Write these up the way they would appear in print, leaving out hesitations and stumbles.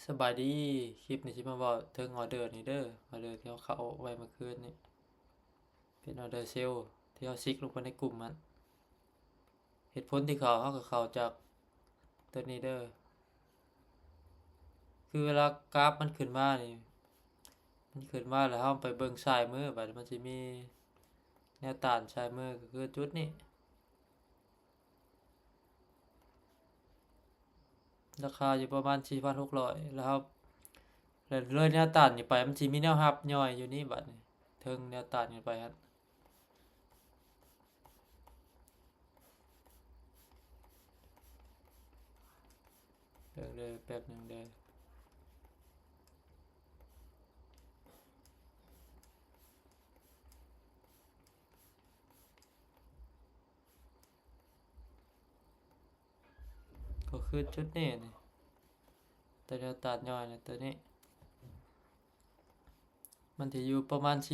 สบายดีคลิปนี้สิมาเว้าถึงออเดอร์นี่เด้อออเดอร์ที่เขาไว้เมื่อคืนนี่เป็นออเดอร์เซลล์ที่เขาซิกลงไปในกลุ่มมันเหตุผลที่เขาก็เข้าจากตัวนี้เด้อคือเวลากราฟมันขึ้นมานี่มันขึ้นมาแล้วเราไปเบิ่งซ้ายมือบัดมันสิมีแนวต้านซ้ายมือก็คือจุดนี้ราคาอยู่ประมาณ 4,600 แล้วครับแล้วเลยแนวต้านนี่ไปมันสิมีแนวรับย่อยอยู่นี่บัดนี้ถึงแนวต้านขึ้นไปครับเด้อแป๊บหนึงเด้อ ก็คือจุดนี้นี่ตัวเดียวตัดย่อยนี่ตัวนี้มันจะอยู่ประมาณ 4,620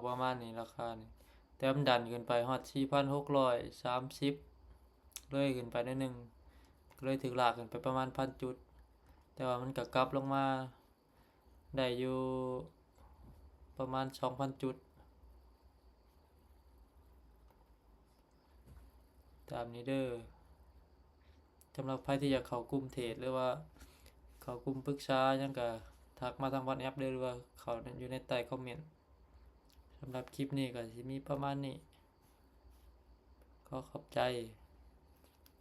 ประมาณนี้ราคานี่แต่มันดันขึ้นไปฮอด 4,630 เลยขึ้นไปได้หนึ่งก็เลยถึกลากขึ้นไปประมาณ1,000จุดแต่ว่ามันก็กลับลงมาได้อยู่ประมาณ 2,000 จุดตามนี้เด้อสำหรับใครที่อยากเข้ากลุ่มเทรดหรือว่าเข้ากลุ่มปรึกษาหยังก็ทักมาทาง WhatsApp เด้อหรือว่าเข้าอยู่ในใต้คอมเมนต์สำหรับคลิปนี้ก็สิมีประมาณนี้ขอขอบใจ